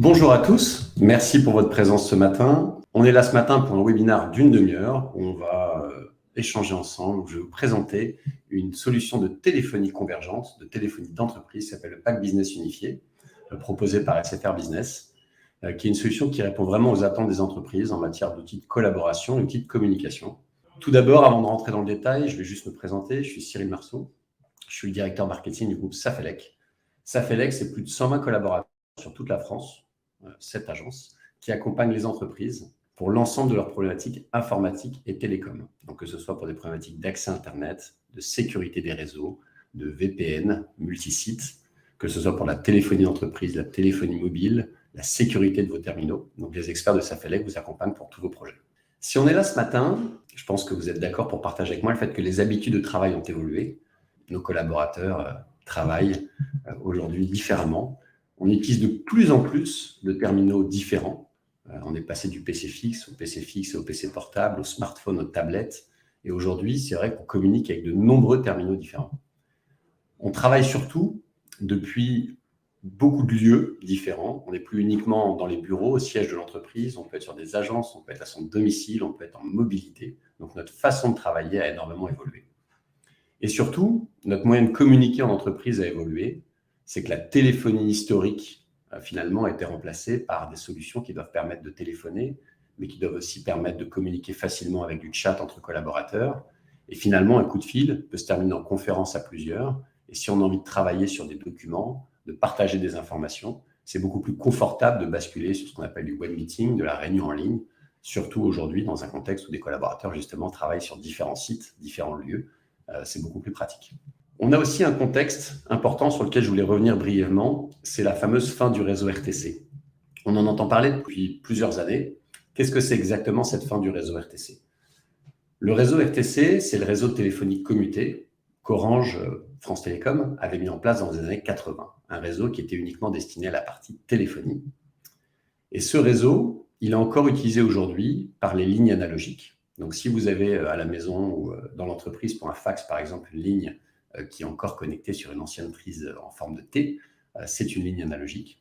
Bonjour à tous, merci pour votre présence ce matin. On est là ce matin pour un webinaire d'une demi-heure où on va échanger ensemble. Je vais vous présenter une solution de téléphonie convergente, de téléphonie d'entreprise, qui s'appelle le Pack Business Unifié, proposé par SFR Business, qui est une solution qui répond vraiment aux attentes des entreprises en matière d'outils de collaboration et d'outils de communication. Tout d'abord, avant de rentrer dans le détail, je vais juste me présenter. Je suis Cyril Marceau, je suis le directeur marketing du groupe Safelec. Safelec, c'est plus de 120 collaborateurs sur toute la France, cette agence, qui accompagne les entreprises pour l'ensemble de leurs problématiques informatiques et télécom. Donc, que ce soit pour des problématiques d'accès Internet, de sécurité des réseaux, de VPN, multisite, que ce soit pour la téléphonie d'entreprise, la téléphonie mobile, la sécurité de vos terminaux. Donc, les experts de Safelec vous accompagnent pour tous vos projets. Si on est là ce matin, je pense que vous êtes d'accord pour partager avec moi le fait que les habitudes de travail ont évolué. Nos collaborateurs travaillent aujourd'hui différemment. On utilise de plus en plus de terminaux différents. On est passé du PC fixe et au PC portable, au smartphone, aux tablettes. Et aujourd'hui, c'est vrai qu'on communique avec de nombreux terminaux différents. On travaille surtout depuis beaucoup de lieux différents. On n'est plus uniquement dans les bureaux, au siège de l'entreprise. On peut être sur des agences, on peut être à son domicile, on peut être en mobilité. Donc, notre façon de travailler a énormément évolué. Et surtout, notre moyen de communiquer en entreprise a évolué. C'est que la téléphonie historique, finalement, a été remplacée par des solutions qui doivent permettre de téléphoner, mais qui doivent aussi permettre de communiquer facilement avec du chat entre collaborateurs. Et finalement, un coup de fil peut se terminer en conférence à plusieurs. Et si on a envie de travailler sur des documents, de partager des informations, c'est beaucoup plus confortable de basculer sur ce qu'on appelle du web meeting, de la réunion en ligne, surtout aujourd'hui dans un contexte où des collaborateurs, justement, travaillent sur différents sites, différents lieux. C'est beaucoup plus pratique. On a aussi un contexte important sur lequel je voulais revenir brièvement, c'est la fameuse fin du réseau RTC. On en entend parler depuis plusieurs années. Qu'est-ce que c'est exactement cette fin du réseau RTC? Le réseau RTC, c'est le réseau téléphonique commuté qu'Orange, France Télécom, avait mis en place dans les années 80. Un réseau qui était uniquement destiné à la partie téléphonie. Et ce réseau, il est encore utilisé aujourd'hui par les lignes analogiques. Donc, si vous avez à la maison ou dans l'entreprise pour un fax, par exemple, une ligne qui est encore connectée sur une ancienne prise en forme de T, c'est une ligne analogique.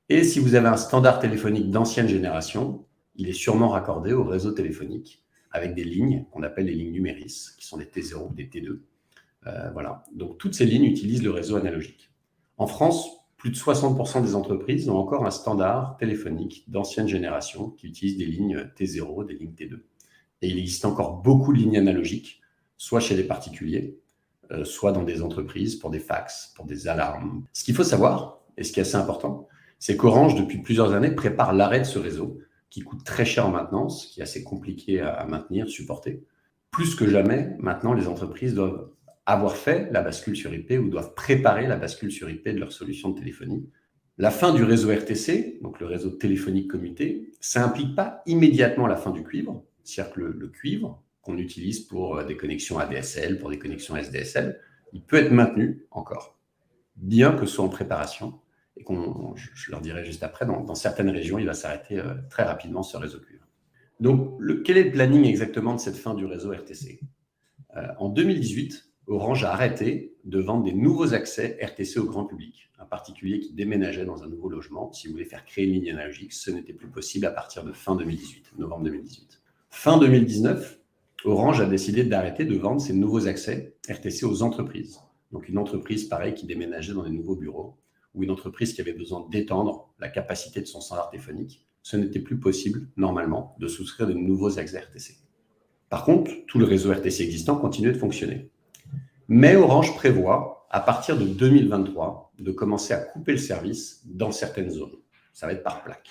Et si vous avez un standard téléphonique d'ancienne génération, il est sûrement raccordé au réseau téléphonique avec des lignes qu'on appelle les lignes numéris, qui sont des T0 ou des T2. Voilà. Donc, toutes ces lignes utilisent le réseau analogique. En France, plus de 60% des entreprises ont encore un standard téléphonique d'ancienne génération qui utilise des lignes T0, des lignes T2. Et il existe encore beaucoup de lignes analogiques, soit chez les particuliers, soit dans des entreprises pour des fax, pour des alarmes. Ce qu'il faut savoir, et ce qui est assez important, c'est qu'Orange, depuis plusieurs années, prépare l'arrêt de ce réseau, qui coûte très cher en maintenance, qui est assez compliqué à maintenir, supporter. Plus que jamais, maintenant, les entreprises doivent avoir fait la bascule sur IP ou doivent préparer la bascule sur IP de leur solution de téléphonie. La fin du réseau RTC, donc le réseau téléphonique commuté, ça n'implique pas immédiatement la fin du cuivre. C'est-à-dire que le cuivre qu'on utilise pour des connexions ADSL, pour des connexions SDSL, il peut être maintenu encore, bien que ce soit en préparation. Et je leur dirai juste après, dans certaines régions, il va s'arrêter très rapidement ce réseau cuivre. Donc, quel est le planning exactement de cette fin du réseau RTC? En 2018, Orange a arrêté de vendre des nouveaux accès RTC au grand public. Un particulier qui déménageait dans un nouveau logement, si vous voulez faire créer une ligne analogique, ce n'était plus possible à partir de fin 2018, novembre 2018. Fin 2019, Orange a décidé d'arrêter de vendre ces nouveaux accès RTC aux entreprises. Donc une entreprise, pareil, qui déménageait dans des nouveaux bureaux, ou une entreprise qui avait besoin d'étendre la capacité de son standard téléphonique, ce n'était plus possible, normalement, de souscrire de nouveaux accès RTC. Par contre, tout le réseau RTC existant continuait de fonctionner. Mais Orange prévoit, à partir de 2023, de commencer à couper le service dans certaines zones. Ça va être par plaque.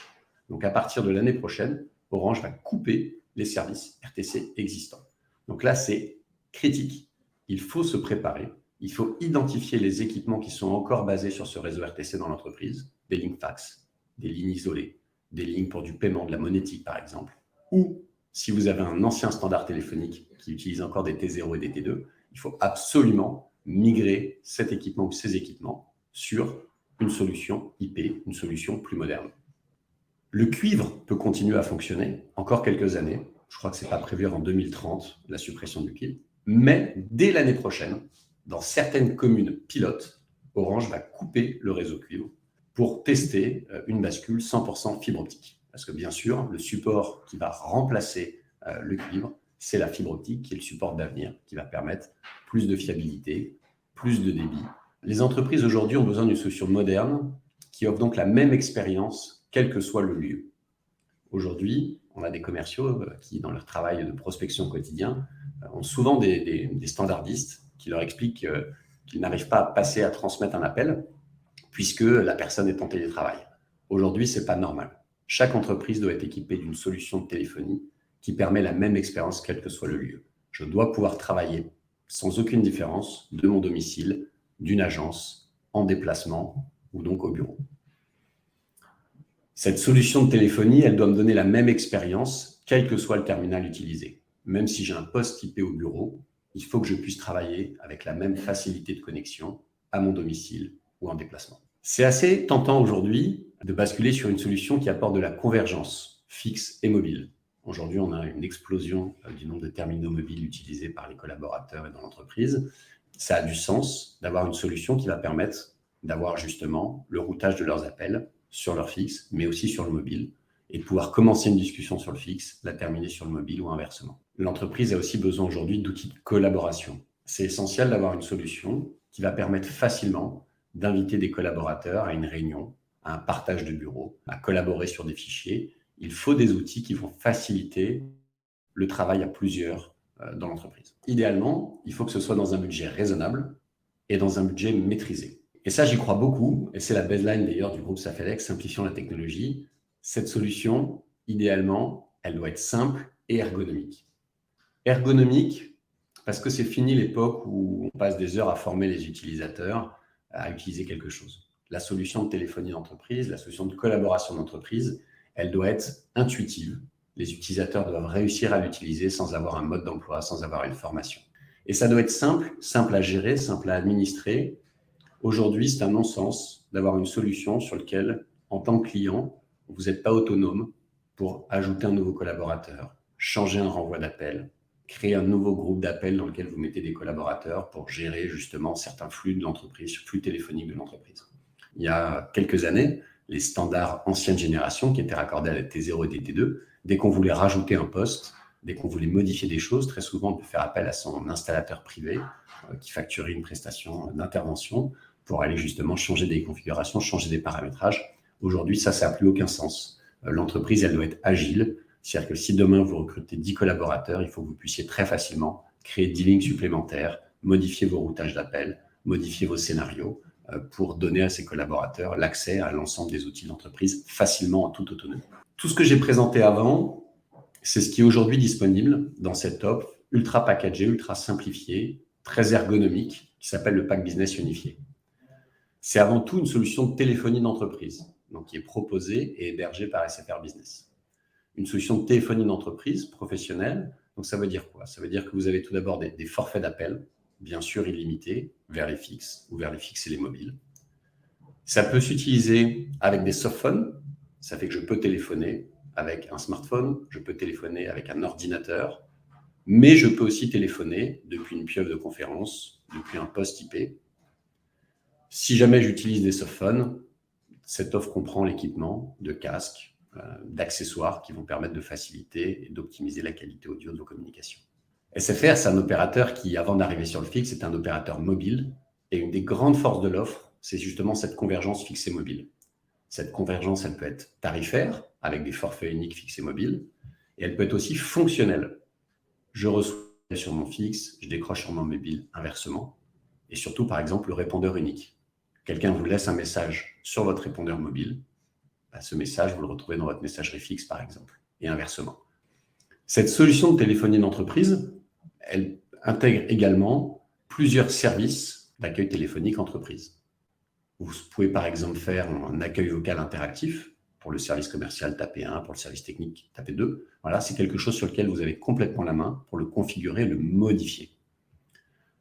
Donc, à partir de l'année prochaine, Orange va couper les services RTC existants. Donc là, c'est critique. Il faut se préparer. Il faut identifier les équipements qui sont encore basés sur ce réseau RTC dans l'entreprise, des lignes fax, des lignes isolées, des lignes pour du paiement, de la monétique par exemple, ou si vous avez un ancien standard téléphonique qui utilise encore des T0 et des T2, il faut absolument migrer cet équipement ou ces équipements sur une solution IP, une solution plus moderne. Le cuivre peut continuer à fonctionner encore quelques années. Je crois que ce n'est pas prévu avant 2030, la suppression du cuivre. Mais dès l'année prochaine, dans certaines communes pilotes, Orange va couper le réseau cuivre pour tester une bascule 100% fibre optique. Parce que bien sûr, le support qui va remplacer le cuivre, c'est la fibre optique qui est le support d'avenir, qui va permettre plus de fiabilité, plus de débit. Les entreprises aujourd'hui ont besoin d'une solution moderne qui offre donc la même expérience, quel que soit le lieu. Aujourd'hui, on a des commerciaux qui, dans leur travail de prospection quotidien, ont souvent des standardistes qui leur expliquent qu'ils n'arrivent pas à passer à transmettre un appel puisque la personne est en télétravail. Aujourd'hui, ce n'est pas normal. Chaque entreprise doit être équipée d'une solution de téléphonie qui permet la même expérience quel que soit le lieu. Je dois pouvoir travailler sans aucune différence de mon domicile, d'une agence, en déplacement ou donc au bureau. Cette solution de téléphonie, elle doit me donner la même expérience, quel que soit le terminal utilisé. Même si j'ai un poste IP au bureau, il faut que je puisse travailler avec la même facilité de connexion à mon domicile ou en déplacement. C'est assez tentant aujourd'hui de basculer sur une solution qui apporte de la convergence fixe et mobile. Aujourd'hui, on a une explosion du nombre de terminaux mobiles utilisés par les collaborateurs et dans l'entreprise. Ça a du sens d'avoir une solution qui va permettre d'avoir justement le routage de leurs appels sur leur fixe, mais aussi sur le mobile, et de pouvoir commencer une discussion sur le fixe, la terminer sur le mobile ou inversement. L'entreprise a aussi besoin aujourd'hui d'outils de collaboration. C'est essentiel d'avoir une solution qui va permettre facilement d'inviter des collaborateurs à une réunion, à un partage de bureau, à collaborer sur des fichiers. Il faut des outils qui vont faciliter le travail à plusieurs dans l'entreprise. Idéalement, il faut que ce soit dans un budget raisonnable et dans un budget maîtrisé. Et ça, j'y crois beaucoup, et c'est la baseline d'ailleurs du groupe Safelec, simplifiant la technologie. Cette solution, idéalement, elle doit être simple et ergonomique. Ergonomique, parce que c'est fini l'époque où on passe des heures à former les utilisateurs à utiliser quelque chose. La solution de téléphonie d'entreprise, la solution de collaboration d'entreprise, elle doit être intuitive. Les utilisateurs doivent réussir à l'utiliser sans avoir un mode d'emploi, sans avoir une formation. Et ça doit être simple, simple à gérer, simple à administrer. Aujourd'hui, c'est un non-sens d'avoir une solution sur laquelle, en tant que client, vous n'êtes pas autonome pour ajouter un nouveau collaborateur, changer un renvoi d'appel, créer un nouveau groupe d'appels dans lequel vous mettez des collaborateurs pour gérer justement certains flux de l'entreprise, flux téléphoniques de l'entreprise. Il y a quelques années, les standards ancienne génération qui étaient raccordés à la T0 et T2, dès qu'on voulait rajouter un poste, dès qu'on voulait modifier des choses, très souvent on peut faire appel à son installateur privé qui facturait une prestation d'intervention pour aller justement changer des configurations, changer des paramétrages. Aujourd'hui, ça n'a plus aucun sens. L'entreprise, elle doit être agile. C'est-à-dire que si demain, vous recrutez 10 collaborateurs, il faut que vous puissiez très facilement créer 10 lignes supplémentaires, modifier vos routages d'appel, modifier vos scénarios pour donner à ces collaborateurs l'accès à l'ensemble des outils de l'entreprise facilement en toute autonomie. Tout ce que j'ai présenté avant, c'est ce qui est aujourd'hui disponible dans cette offre ultra packagée, ultra simplifiée, très ergonomique, qui s'appelle le Pack Business Unifié. C'est avant tout une solution de téléphonie d'entreprise, donc qui est proposée et hébergée par SFR Business. Une solution de téléphonie d'entreprise professionnelle, donc ça veut dire quoi? Ça veut dire que vous avez tout d'abord des forfaits d'appel, bien sûr illimités, vers les fixes ou vers les fixes et les mobiles. Ça peut s'utiliser avec des softphones, ça fait que je peux téléphoner avec un smartphone, je peux téléphoner avec un ordinateur, mais je peux aussi téléphoner depuis une pieuvre de conférence, depuis un poste IP. Si jamais j'utilise des softphones, cette offre comprend l'équipement de casques, d'accessoires qui vont permettre de faciliter et d'optimiser la qualité audio de vos communications. SFR, c'est un opérateur qui, avant d'arriver sur le fixe, est un opérateur mobile. Et une des grandes forces de l'offre, c'est justement cette convergence fixe et mobile. Cette convergence, elle peut être tarifaire, avec des forfaits uniques fixes et mobiles, et elle peut être aussi fonctionnelle. Je reçois sur mon fixe, je décroche sur mon mobile inversement, et surtout, par exemple, le répondeur unique. Quelqu'un vous laisse un message sur votre répondeur mobile, ce message, vous le retrouvez dans votre messagerie fixe, par exemple, et inversement. Cette solution de téléphonie d'entreprise, elle intègre également plusieurs services d'accueil téléphonique entreprise. Vous pouvez, par exemple, faire un accueil vocal interactif. Pour le service commercial, tapez 1, pour le service technique, tapez 2. Voilà, c'est quelque chose sur lequel vous avez complètement la main pour le configurer et le modifier.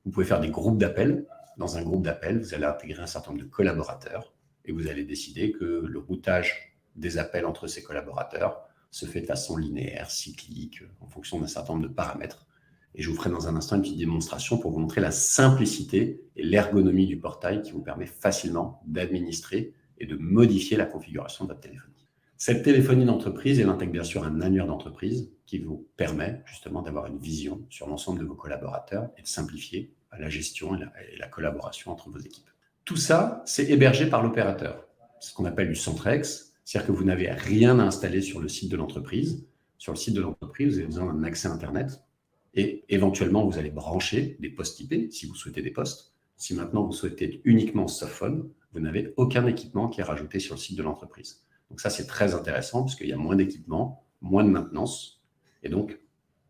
Vous pouvez faire des groupes d'appels. Dans un groupe d'appels, vous allez intégrer un certain nombre de collaborateurs et vous allez décider que le routage des appels entre ces collaborateurs se fait de façon linéaire, cyclique, en fonction d'un certain nombre de paramètres. Et je vous ferai dans un instant une petite démonstration pour vous montrer la simplicité et l'ergonomie du portail qui vous permet facilement d'administrer et de modifier la configuration de votre téléphonie. Cette téléphonie d'entreprise, elle intègre bien sûr un annuaire d'entreprise qui vous permet justement d'avoir une vision sur l'ensemble de vos collaborateurs et de simplifier la gestion et la collaboration entre vos équipes. Tout ça, c'est hébergé par l'opérateur. C'est ce qu'on appelle du Centrex, c'est-à-dire que vous n'avez rien à installer sur le site de l'entreprise. Sur le site de l'entreprise, vous avez besoin d'un accès Internet et éventuellement, vous allez brancher des postes IP si vous souhaitez des postes. Si maintenant, vous souhaitez uniquement softphone, vous n'avez aucun équipement qui est rajouté sur le site de l'entreprise. Donc ça, c'est très intéressant parce qu'il y a moins d'équipement, moins de maintenance. Et donc,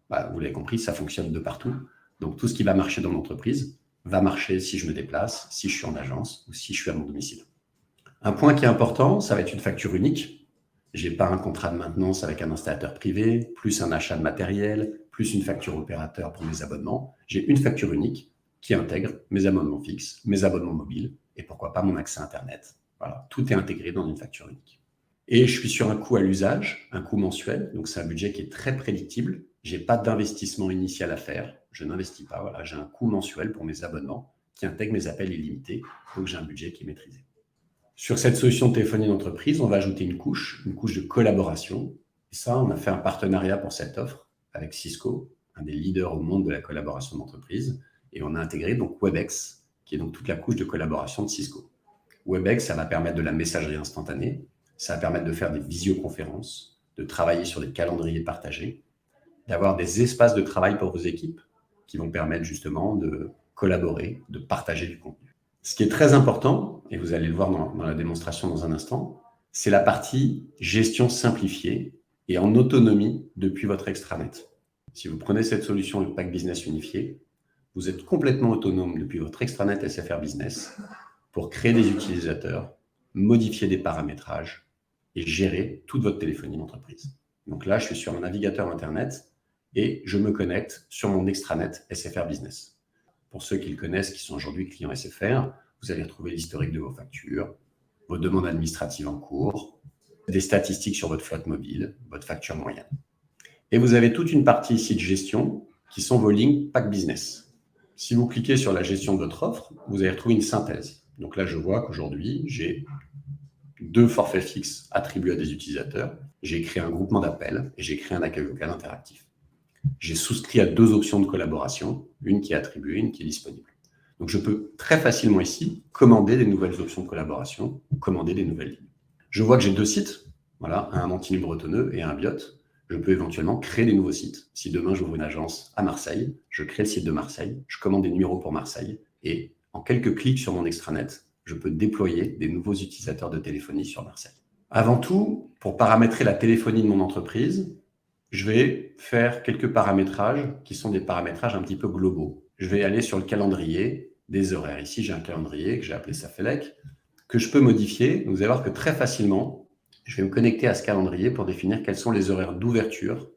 vous l'avez compris, ça fonctionne de partout. Donc tout ce qui va marcher dans l'entreprise va marcher si je me déplace, si je suis en agence ou si je suis à mon domicile. Un point qui est important, ça va être une facture unique. Je n'ai pas un contrat de maintenance avec un installateur privé, plus un achat de matériel, plus une facture opérateur pour mes abonnements. J'ai une facture unique qui intègre mes abonnements fixes, mes abonnements mobiles et pourquoi pas mon accès Internet. Voilà, tout est intégré dans une facture unique. Et je suis sur un coût à l'usage, un coût mensuel, donc c'est un budget qui est très prédictible. Je n'ai pas d'investissement initial à faire, je n'investis pas, voilà, j'ai un coût mensuel pour mes abonnements qui intègre mes appels illimités, donc j'ai un budget qui est maîtrisé. Sur cette solution de téléphonie d'entreprise, on va ajouter une couche de collaboration. Et ça, on a fait un partenariat pour cette offre avec Cisco, un des leaders au monde de la collaboration d'entreprise, et on a intégré donc Webex, qui est donc toute la couche de collaboration de Cisco. Webex, ça va permettre de la messagerie instantanée, ça va permettre de faire des visioconférences, de travailler sur des calendriers partagés, d'avoir des espaces de travail pour vos équipes qui vont permettre justement de collaborer, de partager du contenu. Ce qui est très important, et vous allez le voir dans la démonstration dans un instant, c'est la partie gestion simplifiée et en autonomie depuis votre extranet. Si vous prenez cette solution, le pack business unifié, vous êtes complètement autonome depuis votre extranet SFR Business pour créer des utilisateurs, modifier des paramétrages et gérer toute votre téléphonie d'entreprise. Donc là, je suis sur un navigateur Internet et je me connecte sur mon extranet SFR Business. Pour ceux qui le connaissent, qui sont aujourd'hui clients SFR, vous allez retrouver l'historique de vos factures, vos demandes administratives en cours, des statistiques sur votre flotte mobile, votre facture moyenne. Et vous avez toute une partie ici de gestion qui sont vos lignes pack business. Si vous cliquez sur la gestion de votre offre, vous allez retrouver une synthèse. Donc là, je vois qu'aujourd'hui, j'ai 2 forfaits fixes attribués à des utilisateurs. J'ai créé un groupement d'appels et j'ai créé un accueil vocal interactif. J'ai souscrit à 2 options de collaboration, une qui est attribuée, une qui est disponible. Donc, je peux très facilement ici commander des nouvelles options de collaboration ou commander des nouvelles lignes. Je vois que j'ai 2 sites, voilà, un Montigny-Bretonneux et un Biot. Je peux éventuellement créer des nouveaux sites. Si demain, j'ouvre une agence à Marseille, je crée le site de Marseille, je commande des numéros pour Marseille et en quelques clics sur mon extranet, je peux déployer des nouveaux utilisateurs de téléphonie sur Marseille. Avant tout, pour paramétrer la téléphonie de mon entreprise, je vais faire quelques paramétrages qui sont des paramétrages un petit peu globaux. Je vais aller sur le calendrier des horaires. Ici, j'ai un calendrier que j'ai appelé Safelec, que je peux modifier. Vous allez voir que très facilement, je vais me connecter à ce calendrier pour définir quels sont les horaires d'ouverture.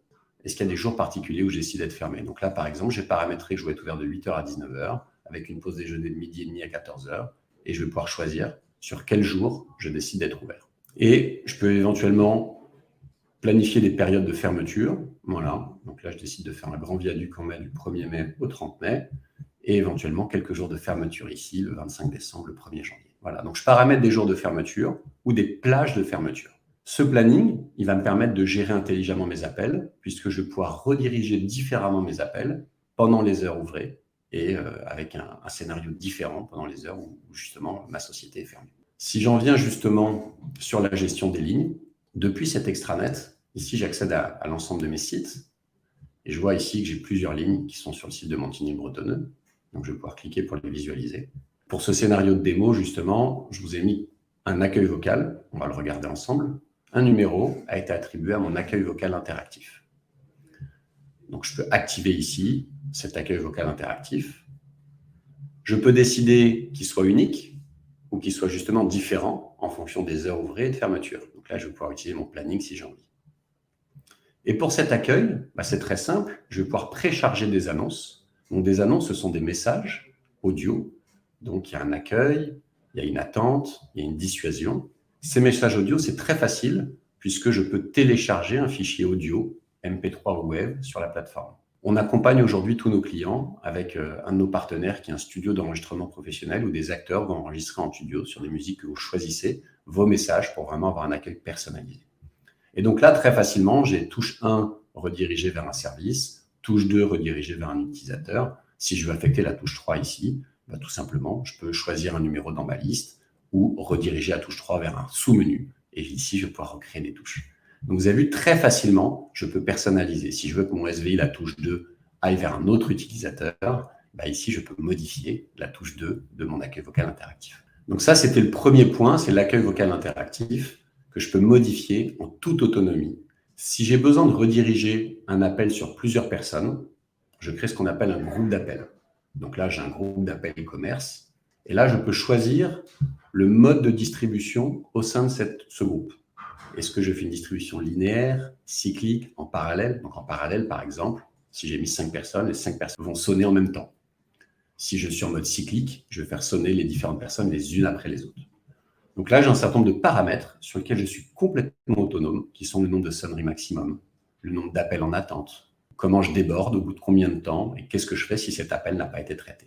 Est-ce qu'il y a des jours particuliers où j'ai décidé d'être fermé? Donc là, par exemple, j'ai paramétré que je vais être ouvert de 8h à 19h, avec une pause déjeuner de midi et demi à 14h, et je vais pouvoir choisir sur quel jour je décide d'être ouvert. Et je peux éventuellement planifier des périodes de fermeture. Voilà. Donc là, je décide de faire un grand viaduc en mai du 1er mai au 30 mai et éventuellement quelques jours de fermeture ici, le 25 décembre, le 1er janvier. Voilà. Donc, je paramètre des jours de fermeture ou des plages de fermeture. Ce planning, il va me permettre de gérer intelligemment mes appels puisque je vais pouvoir rediriger différemment mes appels pendant les heures ouvrées et avec un scénario différent pendant les heures où justement ma société est fermée. Si j'en viens justement sur la gestion des lignes, depuis cet extranet, ici j'accède à l'ensemble de mes sites et je vois ici que j'ai plusieurs lignes qui sont sur le site de Montigny-Bretonneux. Donc je vais pouvoir cliquer pour les visualiser. Pour ce scénario de démo, justement, je vous ai mis un accueil vocal, on va le regarder ensemble. Un numéro a été attribué à mon accueil vocal interactif. Donc je peux activer ici cet accueil vocal interactif. Je peux décider qu'il soit unique ou qu'il soit justement différent en fonction des heures ouvrées et de fermeture. Donc là, je vais pouvoir utiliser mon planning si j'ai envie. Et pour cet accueil, c'est très simple. Je vais pouvoir précharger des annonces. Donc des annonces, ce sont des messages audio. Donc il y a un accueil, il y a une attente, il y a une dissuasion. Ces messages audio, c'est très facile puisque je peux télécharger un fichier audio, MP3 ou Wave, sur la plateforme. On accompagne aujourd'hui tous nos clients avec un de nos partenaires qui est un studio d'enregistrement professionnel où des acteurs vont enregistrer en studio sur des musiques que vous choisissez. vos messages pour vraiment avoir un accueil personnalisé. Et donc là, très facilement, j'ai touche 1 redirigée vers un service, touche 2 redirigée vers un utilisateur. Si je veux affecter la touche 3 ici, tout simplement, je peux choisir un numéro dans ma liste ou rediriger la touche 3 vers un sous-menu. Et ici, je vais pouvoir recréer des touches. Donc, vous avez vu, très facilement, je peux personnaliser. Si je veux que mon SVI, la touche 2, aille vers un autre utilisateur, ici, je peux modifier la touche 2 de mon accueil vocal interactif. Donc ça, c'était le premier point, c'est l'accueil vocal interactif que je peux modifier en toute autonomie. Si j'ai besoin de rediriger un appel sur plusieurs personnes, je crée ce qu'on appelle un groupe d'appels. Donc là, j'ai un groupe d'appels e-commerce. Et là, je peux choisir le mode de distribution au sein de ce groupe. Est-ce que je fais une distribution linéaire, cyclique, en parallèle? Donc en parallèle, par exemple, si j'ai mis 5 personnes, les 5 personnes vont sonner en même temps. Si je suis en mode cyclique, je vais faire sonner les différentes personnes les unes après les autres. Donc là, j'ai un certain nombre de paramètres sur lesquels je suis complètement autonome, qui sont le nombre de sonneries maximum, le nombre d'appels en attente, comment je déborde, au bout de combien de temps, et qu'est-ce que je fais si cet appel n'a pas été traité.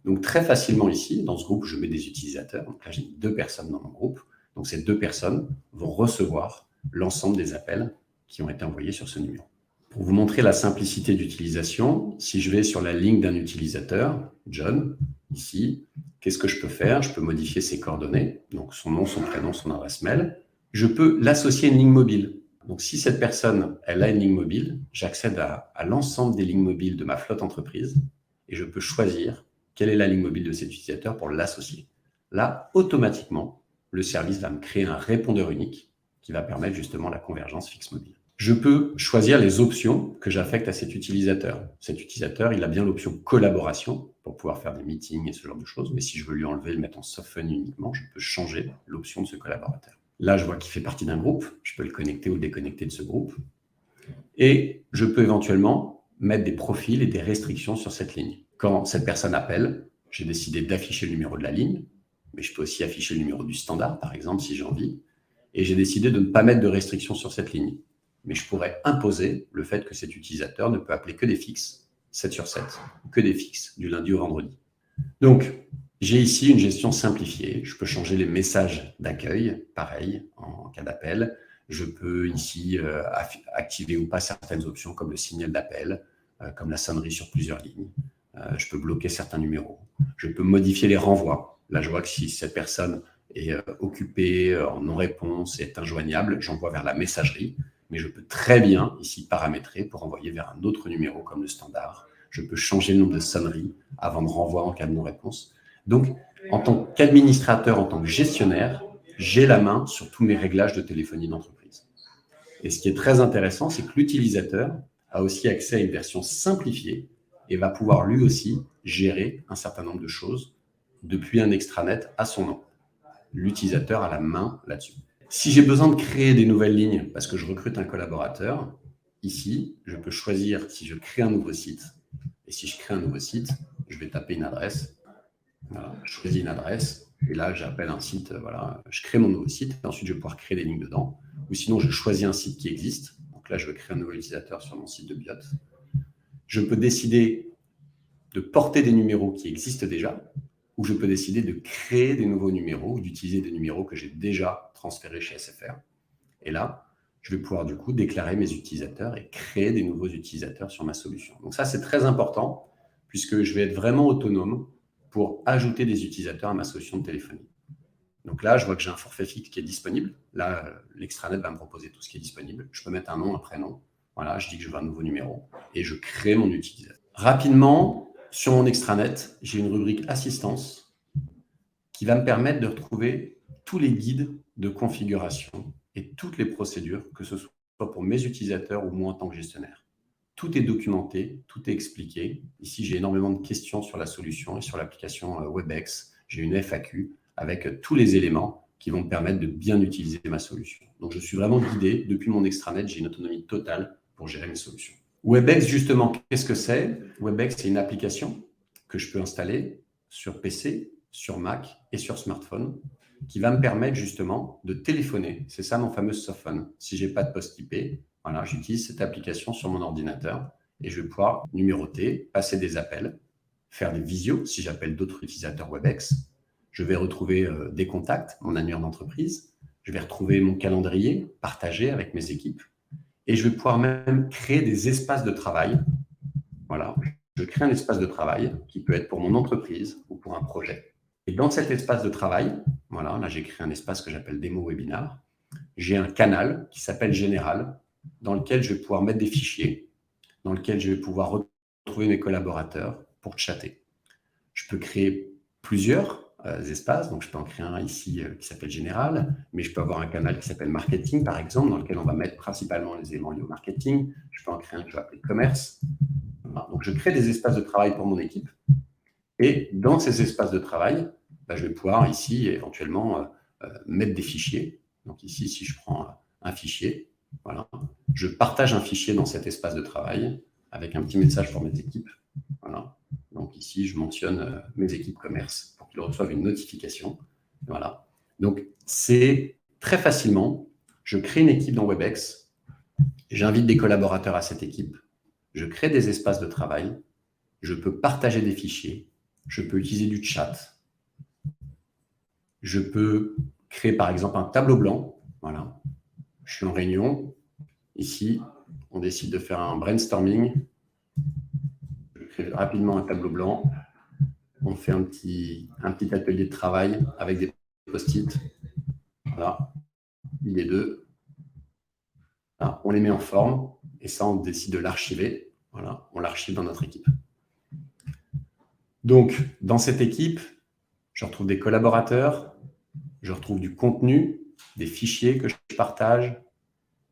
Donc très facilement ici, dans ce groupe, je mets des utilisateurs. Donc là, j'ai 2 personnes dans mon groupe. Donc ces 2 personnes vont recevoir l'ensemble des appels qui ont été envoyés sur ce numéro. Pour vous montrer la simplicité d'utilisation, si je vais sur la ligne d'un utilisateur, John, ici, qu'est-ce que je peux faire? Je peux modifier ses coordonnées, donc son nom, son prénom, son adresse mail. Je peux l'associer à une ligne mobile. Donc si cette personne, elle a une ligne mobile, j'accède à l'ensemble des lignes mobiles de ma flotte entreprise et je peux choisir quelle est la ligne mobile de cet utilisateur pour l'associer. Là, automatiquement, le service va me créer un répondeur unique qui va permettre justement la convergence fixe-mobile. Je peux choisir les options que j'affecte à cet utilisateur. Cet utilisateur, il a bien l'option collaboration pour pouvoir faire des meetings et ce genre de choses. Mais si je veux lui enlever, le mettre en soft phone uniquement, je peux changer l'option de ce collaborateur. Là, je vois qu'il fait partie d'un groupe. Je peux le connecter ou le déconnecter de ce groupe. Et je peux éventuellement mettre des profils et des restrictions sur cette ligne. Quand cette personne appelle, j'ai décidé d'afficher le numéro de la ligne, mais je peux aussi afficher le numéro du standard, par exemple, si j'ai envie. Et j'ai décidé de ne pas mettre de restrictions sur cette ligne. Mais je pourrais imposer le fait que cet utilisateur ne peut appeler que des fixes, 7 sur 7, que des fixes, du lundi au vendredi. Donc, j'ai ici une gestion simplifiée. Je peux changer les messages d'accueil, pareil, en cas d'appel. Je peux ici activer ou pas certaines options comme le signal d'appel, comme la sonnerie sur plusieurs lignes. Je peux bloquer certains numéros. Je peux modifier les renvois. Là, je vois que si cette personne est occupée, en non-réponse, est injoignable, j'envoie vers la messagerie. Mais je peux très bien ici paramétrer pour envoyer vers un autre numéro comme le standard. Je peux changer le nombre de sonneries avant de renvoi en cas de non-réponse. Donc, en tant qu'administrateur, en tant que gestionnaire, j'ai la main sur tous mes réglages de téléphonie d'entreprise. Et ce qui est très intéressant, c'est que l'utilisateur a aussi accès à une version simplifiée et va pouvoir lui aussi gérer un certain nombre de choses depuis un extranet à son nom. L'utilisateur a la main là-dessus. Si j'ai besoin de créer des nouvelles lignes parce que je recrute un collaborateur, ici, je peux choisir si je crée un nouveau site. Et si je crée un nouveau site, je vais taper une adresse. Voilà, je choisis une adresse. Et là, j'appelle un site. Voilà, je crée mon nouveau site. Et ensuite, je vais pouvoir créer des lignes dedans. Ou sinon, je choisis un site qui existe. Donc là, je vais créer un nouveau utilisateur sur mon site de Biot. Je peux décider de porter des numéros qui existent déjà, ou je peux décider de créer des nouveaux numéros ou d'utiliser des numéros que j'ai déjà transférés chez SFR. Et là, je vais pouvoir du coup déclarer mes utilisateurs et créer des nouveaux utilisateurs sur ma solution. Donc ça, c'est très important puisque je vais être vraiment autonome pour ajouter des utilisateurs à ma solution de téléphonie. Donc là, je vois que j'ai un forfait fixe qui est disponible. Là, l'extranet va me proposer tout ce qui est disponible. Je peux mettre un nom, un prénom. Voilà, je dis que je veux un nouveau numéro et je crée mon utilisateur. Rapidement, sur mon extranet, j'ai une rubrique assistance qui va me permettre de retrouver tous les guides de configuration et toutes les procédures, que ce soit pour mes utilisateurs ou moi en tant que gestionnaire. Tout est documenté, tout est expliqué. Ici, j'ai énormément de questions sur la solution et sur l'application Webex. J'ai une FAQ avec tous les éléments qui vont me permettre de bien utiliser ma solution. Donc, je suis vraiment guidé. Depuis mon extranet, j'ai une autonomie totale pour gérer mes solutions. Webex, justement, qu'est-ce que c'est? Webex, c'est une application que je peux installer sur PC, sur Mac et sur smartphone qui va me permettre justement de téléphoner. C'est ça mon fameux softphone. Si je n'ai pas de poste IP, voilà, j'utilise cette application sur mon ordinateur et je vais pouvoir numéroter, passer des appels, faire des visios si j'appelle d'autres utilisateurs Webex. Je vais retrouver des contacts, mon annuaire d'entreprise. Je vais retrouver mon calendrier partagé avec mes équipes et je vais pouvoir même créer des espaces de travail. Voilà, je crée un espace de travail qui peut être pour mon entreprise ou pour un projet. Et dans cet espace de travail, voilà, là j'ai créé un espace que j'appelle démo webinar. J'ai un canal qui s'appelle Général, dans lequel je vais pouvoir mettre des fichiers, dans lequel je vais pouvoir retrouver mes collaborateurs pour chatter. Je peux créer plusieurs espaces, donc je peux en créer un ici qui s'appelle Général, mais je peux avoir un canal qui s'appelle Marketing, par exemple, dans lequel on va mettre principalement les éléments liés au marketing. Je peux en créer un que je vais appeler Commerce. Voilà. Donc, je crée des espaces de travail pour mon équipe. Et dans ces espaces de travail, je vais pouvoir ici éventuellement mettre des fichiers. Donc ici, si je prends un fichier, voilà, je partage un fichier dans cet espace de travail avec un petit message pour mes équipes. Voilà. Donc ici, je mentionne mes équipes commerce pour qu'ils reçoivent une notification. Voilà. Donc c'est très facilement, je crée une équipe dans Webex, j'invite des collaborateurs à cette équipe, je crée des espaces de travail, je peux partager des fichiers, je peux utiliser du chat, je peux créer par exemple un tableau blanc. Voilà. Je suis en réunion. Ici, on décide de faire un brainstorming. Je crée rapidement un tableau blanc. On fait un petit atelier de travail avec des post-it. Voilà. Les deux. Voilà. On les met en forme. Et ça, on décide de l'archiver. Voilà. On l'archive dans notre équipe. Donc, dans cette équipe, je retrouve des collaborateurs, je retrouve du contenu, des fichiers que je partage,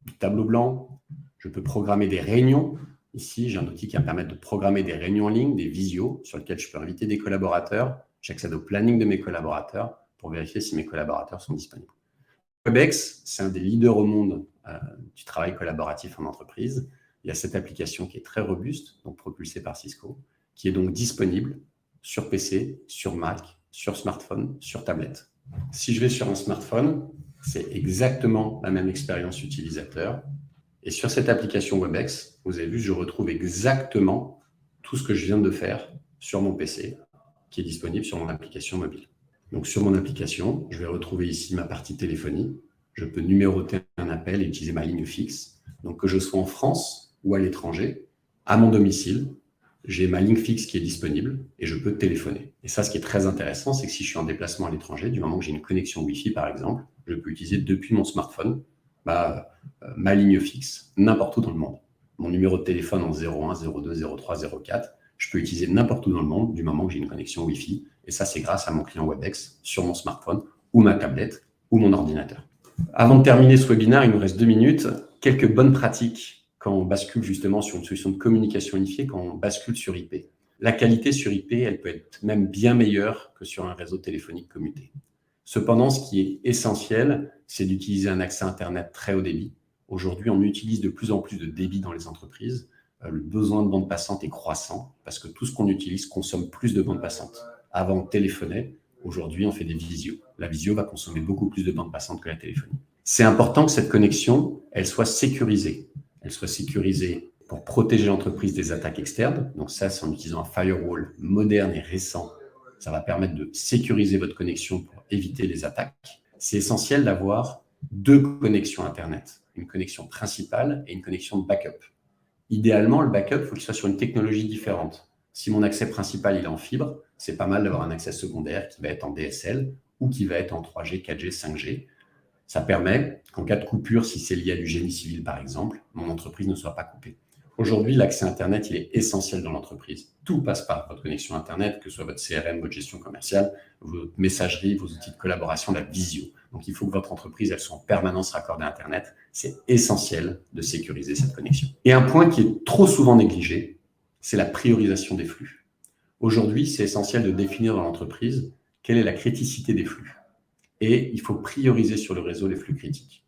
du tableau blanc. Je peux programmer des réunions. Ici, j'ai un outil qui va me permettre de programmer des réunions en ligne, des visios, sur lesquelles je peux inviter des collaborateurs. J'accède au planning de mes collaborateurs pour vérifier si mes collaborateurs sont disponibles. Webex, c'est un des leaders au monde du travail collaboratif en entreprise. Il y a cette application qui est très robuste, donc propulsée par Cisco, qui est donc disponible sur PC, sur Mac, sur smartphone, sur tablette. Si je vais sur un smartphone, c'est exactement la même expérience utilisateur. Et sur cette application Webex, vous avez vu, je retrouve exactement tout ce que je viens de faire sur mon PC, qui est disponible sur mon application mobile. Donc sur mon application, je vais retrouver ici ma partie téléphonie. Je peux numéroter un appel et utiliser ma ligne fixe. Donc que je sois en France ou à l'étranger, à mon domicile, j'ai ma ligne fixe qui est disponible et je peux téléphoner. Et ça, ce qui est très intéressant, c'est que si je suis en déplacement à l'étranger, du moment que j'ai une connexion Wi-Fi, par exemple, je peux utiliser depuis mon smartphone ma ligne fixe n'importe où dans le monde. Mon numéro de téléphone en 01, 02, 03, 04, je peux utiliser n'importe où dans le monde du moment que j'ai une connexion Wi-Fi. Et ça, c'est grâce à mon client Webex sur mon smartphone ou ma tablette ou mon ordinateur. Avant de terminer ce webinaire, il nous reste 2 minutes. Quelques bonnes pratiques quand on bascule justement sur une solution de communication unifiée, quand on bascule sur IP. La qualité sur IP, elle peut être même bien meilleure que sur un réseau téléphonique commuté. Cependant, ce qui est essentiel, c'est d'utiliser un accès Internet très haut débit. Aujourd'hui, on utilise de plus en plus de débit dans les entreprises. Le besoin de bande passante est croissant parce que tout ce qu'on utilise consomme plus de bande passante. Avant, on téléphonait. Aujourd'hui, on fait des visios. La visio va consommer beaucoup plus de bande passante que la téléphonie. C'est important que cette connexion, elle soit sécurisée. Elle soit sécurisée pour protéger l'entreprise des attaques externes. Donc ça, c'est en utilisant un firewall moderne et récent. Ça va permettre de sécuriser votre connexion pour éviter les attaques. C'est essentiel d'avoir 2 connexions Internet, une connexion principale et une connexion de backup. Idéalement, le backup, il faut qu'il soit sur une technologie différente. Si mon accès principal il est en fibre, c'est pas mal d'avoir un accès secondaire qui va être en DSL ou qui va être en 3G, 4G, 5G. Ça permet qu'en cas de coupure, si c'est lié à du génie civil par exemple, mon entreprise ne soit pas coupée. Aujourd'hui, l'accès Internet, il est essentiel dans l'entreprise. Tout passe par votre connexion Internet, que ce soit votre CRM, votre gestion commerciale, votre messagerie, vos outils de collaboration, la visio. Donc, il faut que votre entreprise, elle soit en permanence raccordée à Internet. C'est essentiel de sécuriser cette connexion. Et un point qui est trop souvent négligé, c'est la priorisation des flux. Aujourd'hui, c'est essentiel de définir dans l'entreprise quelle est la criticité des flux. Et il faut prioriser sur le réseau les flux critiques.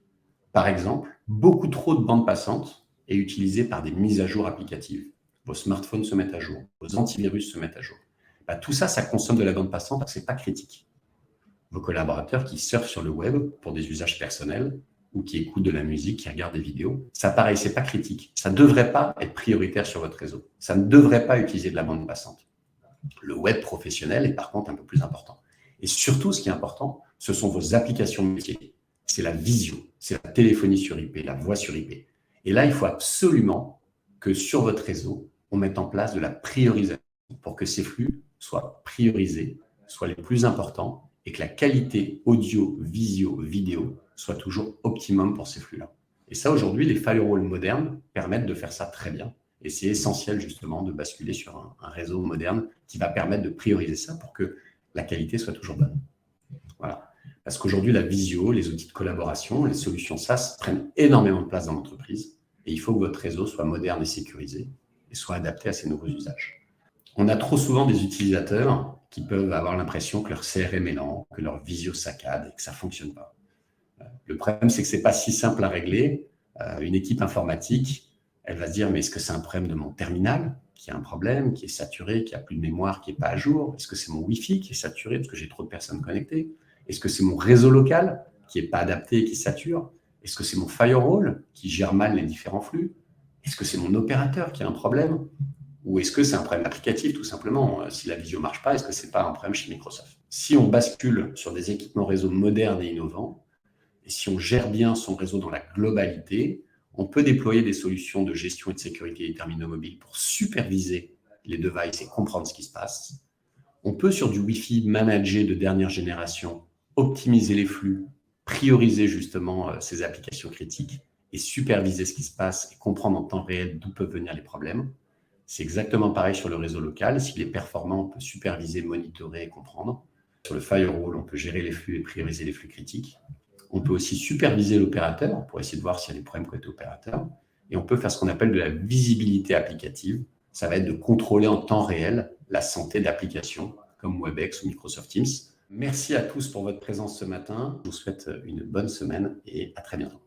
Par exemple, beaucoup trop de bandes passantes est utilisé par des mises à jour applicatives. Vos smartphones se mettent à jour, vos antivirus se mettent à jour. Tout ça, ça consomme de la bande passante parce que ce n'est pas critique. Vos collaborateurs qui surfent sur le web pour des usages personnels ou qui écoutent de la musique, qui regardent des vidéos, ça pareil, ce n'est pas critique. Ça ne devrait pas être prioritaire sur votre réseau. Ça ne devrait pas utiliser de la bande passante. Le web professionnel est par contre un peu plus important. Et surtout, ce qui est important, ce sont vos applications métiers. c'est la visio, c'est la téléphonie sur IP, la voix sur IP. Et là, il faut absolument que sur votre réseau, on mette en place de la priorisation pour que ces flux soient priorisés, soient les plus importants et que la qualité audio, visio, vidéo soit toujours optimum pour ces flux-là. Et ça, aujourd'hui, les firewalls modernes permettent de faire ça très bien. Et c'est essentiel, justement, de basculer sur un réseau moderne qui va permettre de prioriser ça pour que la qualité soit toujours bonne. Voilà. Parce qu'aujourd'hui, la visio, les outils de collaboration, les solutions SaaS prennent énormément de place dans l'entreprise. Et il faut que votre réseau soit moderne et sécurisé et soit adapté à ces nouveaux usages. On a trop souvent des utilisateurs qui peuvent avoir l'impression que leur CRM est lent, que leur visio saccade et que ça ne fonctionne pas. Le problème, c'est que ce n'est pas si simple à régler. Une équipe informatique, elle va se dire, mais est-ce que c'est un problème de mon terminal qui a un problème, qui est saturé, qui n'a plus de mémoire, qui n'est pas à jour? Est-ce que c'est mon Wi-Fi qui est saturé parce que j'ai trop de personnes connectées? Est-ce que c'est mon réseau local qui n'est pas adapté et qui sature? Est-ce que c'est mon firewall qui gère mal les différents flux? Est-ce que c'est mon opérateur qui a un problème? Ou est-ce que c'est un problème applicatif, tout simplement? Si la visio ne marche pas, est-ce que ce n'est pas un problème chez Microsoft? Si on bascule sur des équipements réseau modernes et innovants, et si on gère bien son réseau dans la globalité, on peut déployer des solutions de gestion et de sécurité des terminaux mobiles pour superviser les devices et comprendre ce qui se passe. On peut, sur du Wi-Fi managé de dernière génération, optimiser les flux, prioriser justement ces applications critiques et superviser ce qui se passe et comprendre en temps réel d'où peuvent venir les problèmes. C'est exactement pareil sur le réseau local. S'il est performant, on peut superviser, monitorer et comprendre. Sur le firewall, on peut gérer les flux et prioriser les flux critiques. On peut aussi superviser l'opérateur pour essayer de voir s'il y a des problèmes côté opérateur. Et on peut faire ce qu'on appelle de la visibilité applicative. Ça va être de contrôler en temps réel la santé d'applications comme Webex ou Microsoft Teams. Merci à tous pour votre présence ce matin. Je vous souhaite une bonne semaine et à très bientôt.